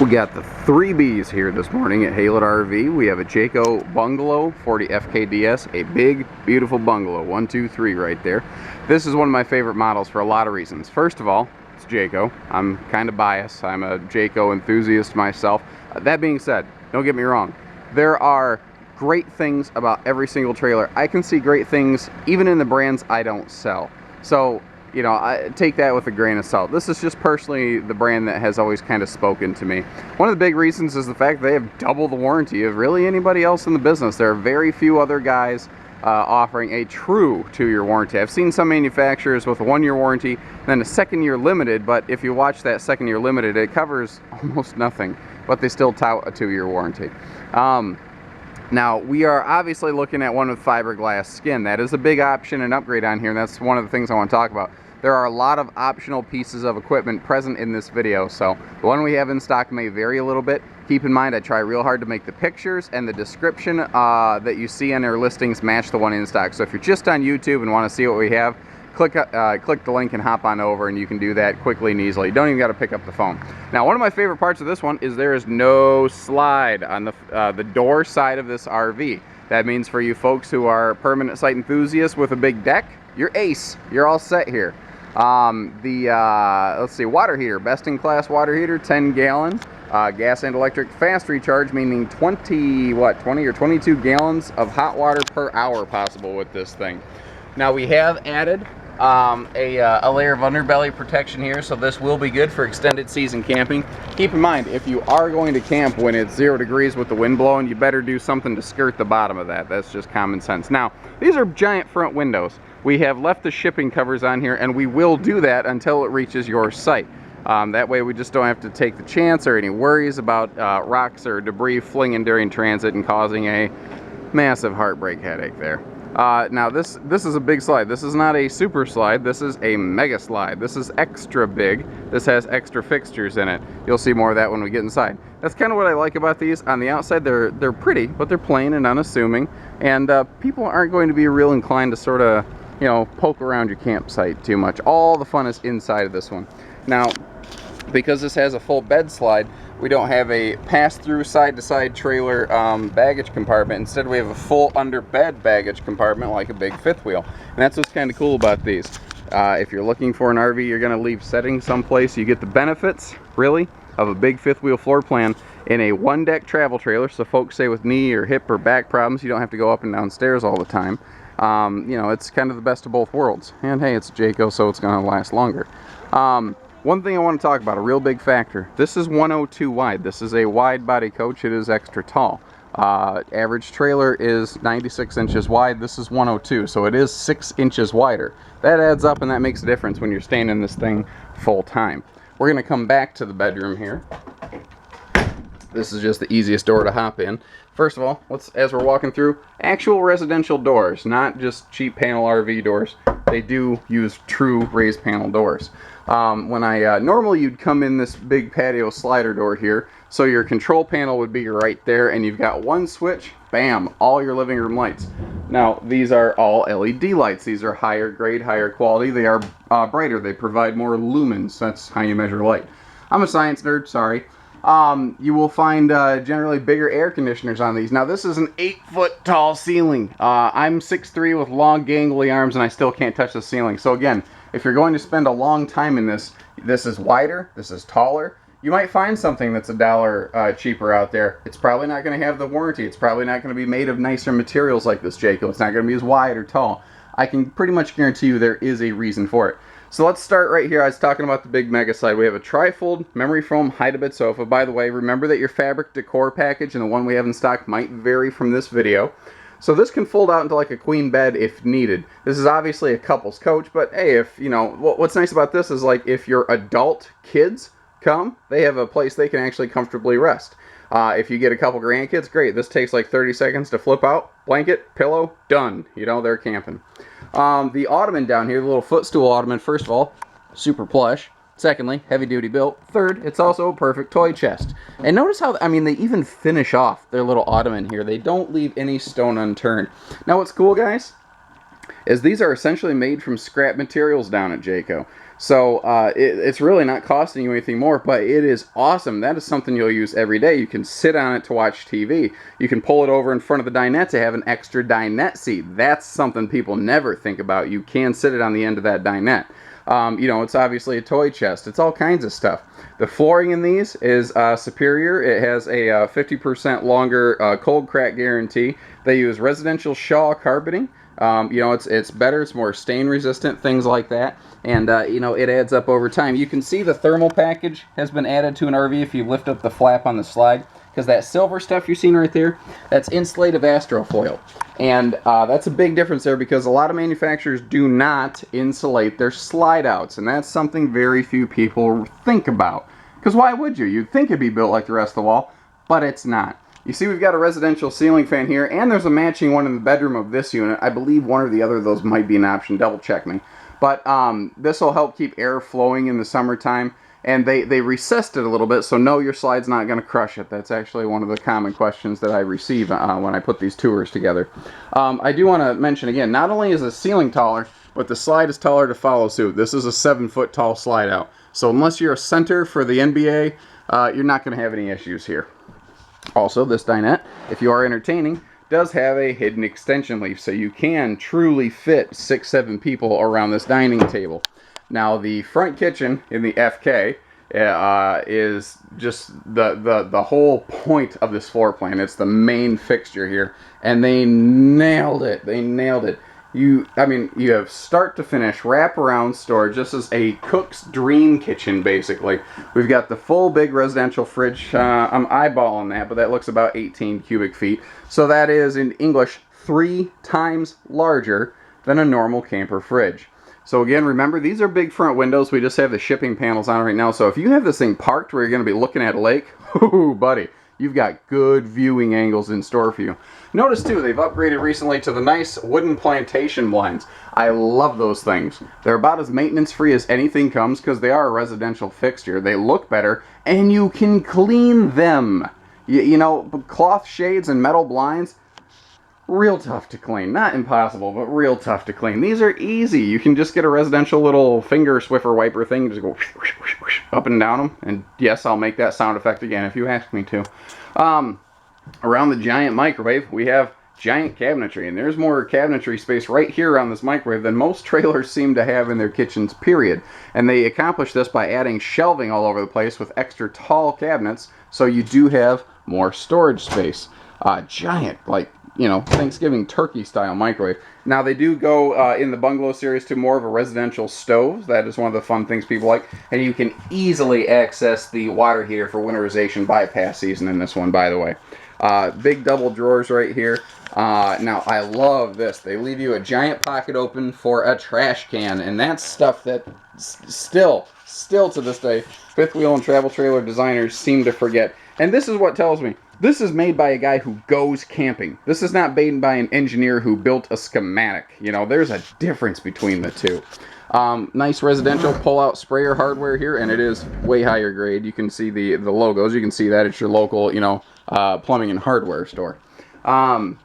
We got the 3Bs here this morning at Haylett RV. We have a Jayco Bungalow 40 FKDS, a big, beautiful bungalow. 1, 2, 3 right there. This is one of my favorite models for a lot of reasons. First of all, it's Jayco. I'm kind of biased. I'm a Jayco enthusiast myself. That being said, don't get me wrong. There are great things about every single trailer. I can see great things even in the brands I don't sell. So, you know, I take that with a grain of salt. This is just personally the brand that has always kind of spoken to me. One of the big reasons is the fact they have double the warranty of really anybody else in the business. There are very few other guys offering a true 2-year warranty. I've seen some manufacturers with a 1-year warranty, then a 2nd-year limited, but if you watch that 2nd-year limited, it covers almost nothing, but they still tout a 2-year warranty. Now, we are obviously looking at one with fiberglass skin. That is a big option and upgrade on here, and that's one of the things I want to talk about. There are a lot of optional pieces of equipment present in this video, so the one we have in stock may vary a little bit. Keep in mind, I try real hard to make the pictures and the description that you see in our listings match the one in stock. So if you're just on YouTube and want to see what we have, click the link and hop on over, and you can do that quickly and easily. You don't even got to pick up the phone. Now, one of my favorite parts of this one is there is no slide on the door side of this RV. That means for you folks who are permanent site enthusiasts with a big deck, you're ace. You're all set here. Let's see, water heater, best in class water heater, 10 gallon, gas and electric fast recharge, meaning 20 or 22 gallons of hot water per hour possible with this thing. Now we have added a layer of underbelly protection here, so this will be good for extended season camping. Keep in mind, if you are going to camp when it's 0 degrees with the wind blowing, you better do something to skirt the bottom of that. That's just common sense. Now, these are giant front windows. We have left the shipping covers on here, and we will do that until it reaches your site. That way we just don't have to take the chance or any worries about rocks or debris flinging during transit and causing a massive heartbreak headache there. Now this is a big slide. This is not a super slide. This is a mega slide. This is extra big. This has extra fixtures in it. You'll see more of that when we get inside. That's kind of what I like about these. On the outside, they're pretty, but they're plain and unassuming, and people aren't going to be real inclined to sort of, you know, poke around your campsite too much. All the fun is inside of this one. Now, because this has a full bed slide, we don't have a pass-through side-to-side trailer baggage compartment. Instead, we have a full under-bed baggage compartment like a big fifth wheel. And that's what's kind of cool about these. If you're looking for an RV you're going to leave setting someplace, you get the benefits, really, of a big fifth wheel floor plan in a one-deck travel trailer. So folks say with knee or hip or back problems, you don't have to go up and down stairs all the time. You know, it's kind of the best of both worlds. And hey, it's Jayco, so it's going to last longer. One thing I want to talk about, a real big factor. This is 102 wide. This is a wide body coach. It is extra tall. Average trailer is 96 inches wide. This is 102, so it is 6 inches wider. That adds up, and that makes a difference when you're staying in this thing full time. We're going to come back to the bedroom here. This is just the easiest door to hop in. First of all, as we're walking through, actual residential doors, not just cheap panel RV doors. They do use true raised panel doors. Normally you'd come in this big patio slider door here, so your control panel would be right there, and you've got one switch, bam, all your living room lights. Now, these are all LED lights. These are higher grade, higher quality. They are brighter. They provide more lumens. That's how you measure light. I'm a science nerd, sorry. You will find generally bigger air conditioners on these. Now, this is an 8-foot tall ceiling. I'm 6'3" with long gangly arms, and I still can't touch the ceiling. So again, if you're going to spend a long time in this, this is wider, this is taller. You might find something that's $1 cheaper out there. It's probably not going to have the warranty. It's probably not going to be made of nicer materials like this Jayco. It's not going to be as wide or tall. I can pretty much guarantee you there is a reason for it. So let's start right here. I was talking about the big mega slide. We have a tri-fold memory foam hide-a-bed sofa. By the way, remember that your fabric decor package and the one we have in stock might vary from this video. So this can fold out into like a queen bed if needed. This is obviously a couple's coach, but hey, if you know, what's nice about this is like if your adult kids come, they have a place they can actually comfortably rest. If you get a couple grandkids, great. This takes like 30 seconds to flip out, blanket, pillow, done. You know, they're camping. The ottoman down here, the little footstool ottoman, first of all, super plush. Secondly, heavy duty built. Third, it's also a perfect toy chest. And notice how, I mean, they even finish off their little ottoman here. They don't leave any stone unturned. Now what's cool, guys, is these are essentially made from scrap materials down at Jayco. So it's really not costing you anything more, but it is awesome. That is something you'll use every day. You can sit on it to watch TV. You can pull it over in front of the dinette to have an extra dinette seat. That's something people never think about. You can sit it on the end of that dinette. You know, it's obviously a toy chest. It's all kinds of stuff. The flooring in these is superior. It has a 50% longer cold crack guarantee. They use residential Shaw carpeting. You know, it's better. It's more stain resistant, things like that. And, you know, it adds up over time. You can see the thermal package has been added to an RV if you lift up the flap on the slide. Because that silver stuff you're seeing right there, that's insulative astrofoil. And that's a big difference there because a lot of manufacturers do not insulate their slide outs. And that's something very few people think about. Because why would you? You'd think it'd be built like the rest of the wall, but it's not. You see we've got a residential ceiling fan here, and there's a matching one in the bedroom of this unit. I believe one or the other of those might be an option. Double check me. But this will help keep air flowing in the summertime. And they recessed it a little bit, so no, your slide's not going to crush it. That's actually one of the common questions that I receive when I put these tours together. I do want to mention again, not only is the ceiling taller, but the slide is taller to follow suit. This is a 7-foot tall slide out. So unless you're a center for the NBA, you're not going to have any issues here. Also, this dinette, if you are entertaining, does have a hidden extension leaf, so you can truly fit 6-7 people around this dining table. Now, the front kitchen in the FK is just the whole point of this floor plan. It's the main fixture here, and they nailed it. They nailed it. I mean, you have start to finish wraparound storage. This is a cook's dream kitchen, basically. We've got the full big residential fridge. I'm eyeballing that, but that looks about 18 cubic feet. So that is, in English, 3 times larger than a normal camper fridge. So again, remember, these are big front windows. We just have the shipping panels on right now. So if you have this thing parked where you're going to be looking at a lake, ooh, buddy, you've got good viewing angles in store for you. Notice, too, they've upgraded recently to the nice wooden plantation blinds. I love those things. They're about as maintenance-free as anything comes because they are a residential fixture. They look better, and you can clean them. You know, cloth shades and metal blinds, real tough to clean. Not impossible, but real tough to clean. These are easy. You can just get a residential little finger Swiffer wiper thing, just go whoosh, whoosh, whoosh, whoosh, up and down them. And yes, I'll make that sound effect again if you ask me to. Around the giant microwave, we have giant cabinetry. And there's more cabinetry space right here around this microwave than most trailers seem to have in their kitchens, period. And they accomplish this by adding shelving all over the place with extra tall cabinets, so you do have more storage space. Giant, like, you know, Thanksgiving turkey style microwave. Now they do go in the bungalow series to more of a residential stove. That is one of the fun things people like. And you can easily access the water heater for winterization bypass season in this one, by the way. Big double drawers right here. Now I love this. They leave you a giant pocket open for a trash can. And that's stuff that still to this day, fifth wheel and travel trailer designers seem to forget. And this is what tells me. This is made by a guy who goes camping. This is not made by an engineer who built a schematic. You know, there's a difference between the two. Nice residential pull-out sprayer hardware here, and it is way higher grade. You can see the logos. You can see that it's your local, you know, plumbing and hardware store. The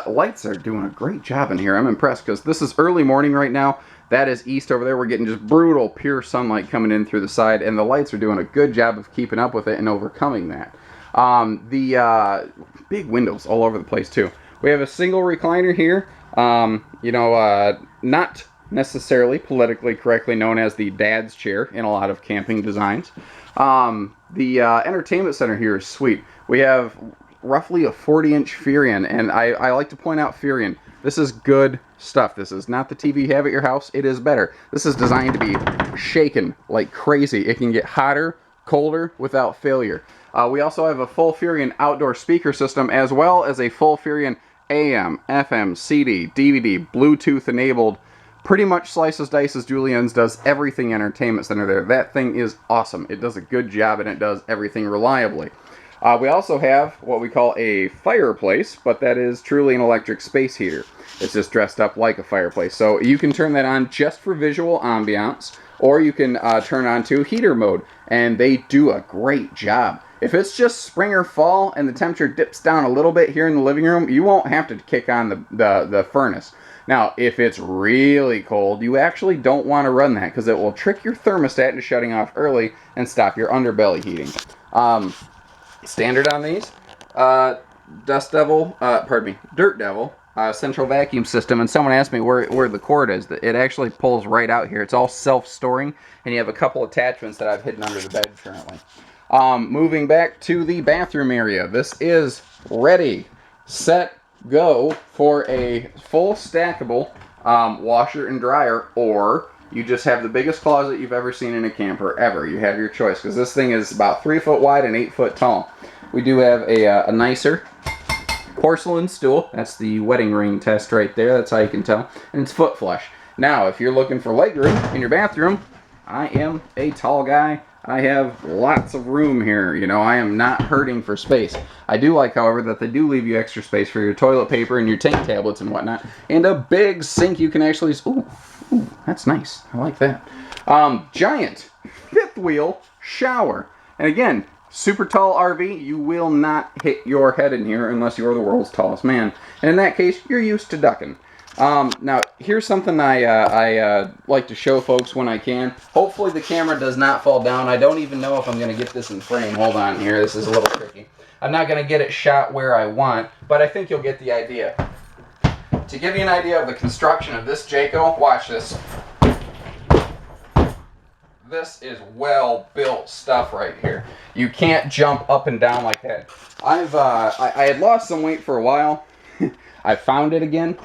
lights are doing a great job in here. I'm impressed because this is early morning right now. That is east over there. We're getting just brutal, pure sunlight coming in through the side, and the lights are doing a good job of keeping up with it and overcoming that. The big windows all over the place, too. We have a single recliner here. You know, not necessarily politically correctly known as the dad's chair in a lot of camping designs. The entertainment center here is sweet. We have roughly a 40-inch Furrion, and I like to point out Furrion. This is good stuff. This is not the TV you have at your house. It is better. This is designed to be shaken like crazy. It can get hotter, colder, without failure. We also have a full Furrion outdoor speaker system, as well as a full Furrion AM, FM, CD, DVD, Bluetooth enabled. Pretty much slices, dices, juliennes, does everything entertainment center there. That thing is awesome. It does a good job, and it does everything reliably. We also have what we call a fireplace, but that is truly an electric space heater. It's just dressed up like a fireplace. So you can turn that on just for visual ambiance, or you can turn on to heater mode, and they do a great job. If it's just spring or fall and the temperature dips down a little bit here in the living room, you won't have to kick on the furnace. Now, if it's really cold, you actually don't want to run that because it will trick your thermostat into shutting off early and stop your underbelly heating. Standard on these, Dirt Devil central vacuum system, and someone asked me where the cord is. It actually pulls right out here. It's all self-storing, and you have a couple attachments that I've hidden under the bed currently. Moving back to the bathroom area, this is ready, set, go for a full stackable washer and dryer, or you just have the biggest closet you've ever seen in a camper ever. You have your choice, because this thing is about 3 foot wide and 8 foot tall. We do have a nicer porcelain stool. That's the wedding ring test right there. That's how you can tell. And it's foot flush. Now, if you're looking for legroom in your bathroom, I am a tall guy. I have lots of room here. You know, I am not hurting for space. I do like, however, that they do leave you extra space for your toilet paper and your tank tablets and whatnot. And a big sink you can actually... Ooh, that's nice. I like that. Giant fifth wheel shower. And again, super tall RV, you will not hit your head in here unless you're the world's tallest man. And in that case, you're used to ducking. Now, here's something I like to show folks when I can. Hopefully the camera does not fall down. I don't even know if I'm going to get this in frame. Hold on here. This is a little tricky. I'm not going to get it shot where I want, but I think you'll get the idea. To give you an idea of the construction of this Jayco, watch this. This is well-built stuff right here. You can't jump up and down like that. I had lost some weight for a while. I found it again.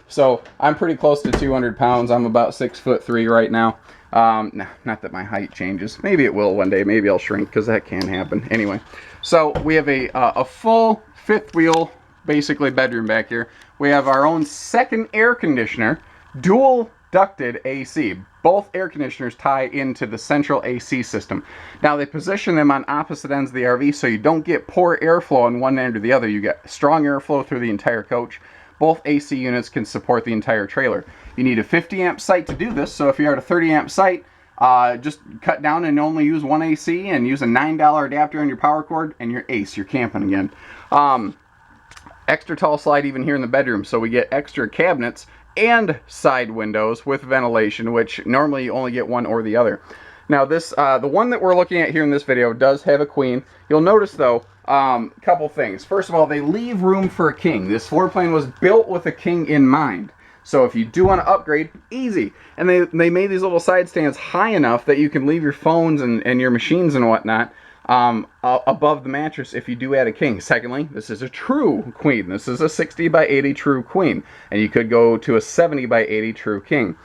So I'm pretty close to 200 pounds. I'm about 6'3" right now. Not that my height changes. Maybe it will one day. Maybe I'll shrink, because that can happen. Anyway, so we have a full fifth wheel, basically bedroom back here. We have our own second air conditioner, dual ducted AC. Both air conditioners tie into the central AC system. Now, they position them on opposite ends of the RV, so you don't get poor airflow on one end or the other. You get strong airflow through the entire coach. Both AC units can support the entire trailer. You need a 50 amp site to do this, so if you're at a 30 amp site, just cut down and only use one AC and use a $9 adapter on your power cord, and you're ace. You're camping again. Extra tall slide even here in the bedroom, so we get extra cabinets and side windows with ventilation, which normally you only get one or the other. Now this, the one that we're looking at here in this video does have a queen. You'll notice though, couple things. First of all, they leave room for a king. This floor plan was built with a king in mind. So if you do want to upgrade, easy. And they made these little side stands high enough that you can leave your phones and your machines and whatnot above the mattress if you do add a king. Secondly, this is a true queen. This is a 60 by 80 true queen. And you could go to a 70 by 80 true king.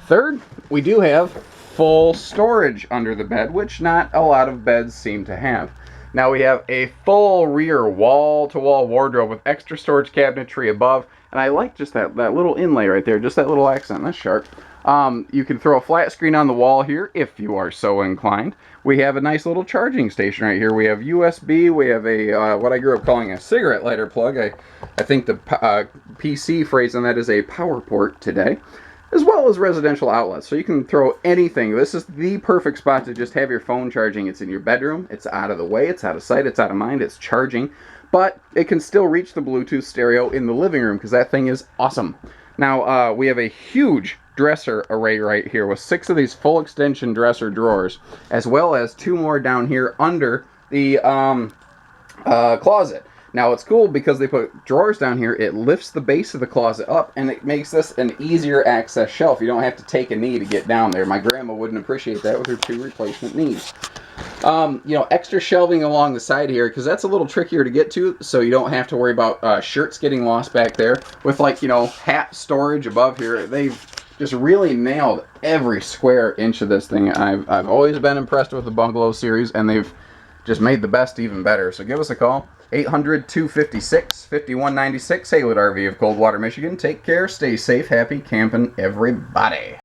Third, we do have full storage under the bed, which not a lot of beds seem to have. Now we have a full rear wall-to-wall wardrobe with extra storage cabinetry above. And I like just that little inlay right there, just that little accent. That's sharp. You can throw a flat screen on the wall here if you are so inclined. We have a nice little charging station right here. We have USB. We have a what I grew up calling a cigarette lighter plug. I think the PC phrase on that is a power port today, as well as residential outlets. So you can throw anything. This is the perfect spot to just have your phone charging. It's in your bedroom. It's out of the way. It's out of sight. It's out of mind. It's charging. But it can still reach the Bluetooth stereo in the living room because that thing is awesome. Now, we have a huge dresser array right here with 6 of these full extension dresser drawers, as well as 2 more down here under the closet. Now, it's cool because they put drawers down here. It lifts the base of the closet up, and it makes this an easier access shelf. You don't have to take a knee to get down there. My grandma wouldn't appreciate that with her 2 replacement knees. You know, extra shelving along the side here, because that's a little trickier to get to, so you don't have to worry about shirts getting lost back there. With, like, you know, hat storage above here, they've just really nailed every square inch of this thing. I've always been impressed with the Bungalow series, and they've just made the best even better. So give us a call, 800-256-5196, Haylett RV of Coldwater, Michigan. Take care, stay safe, happy camping, everybody.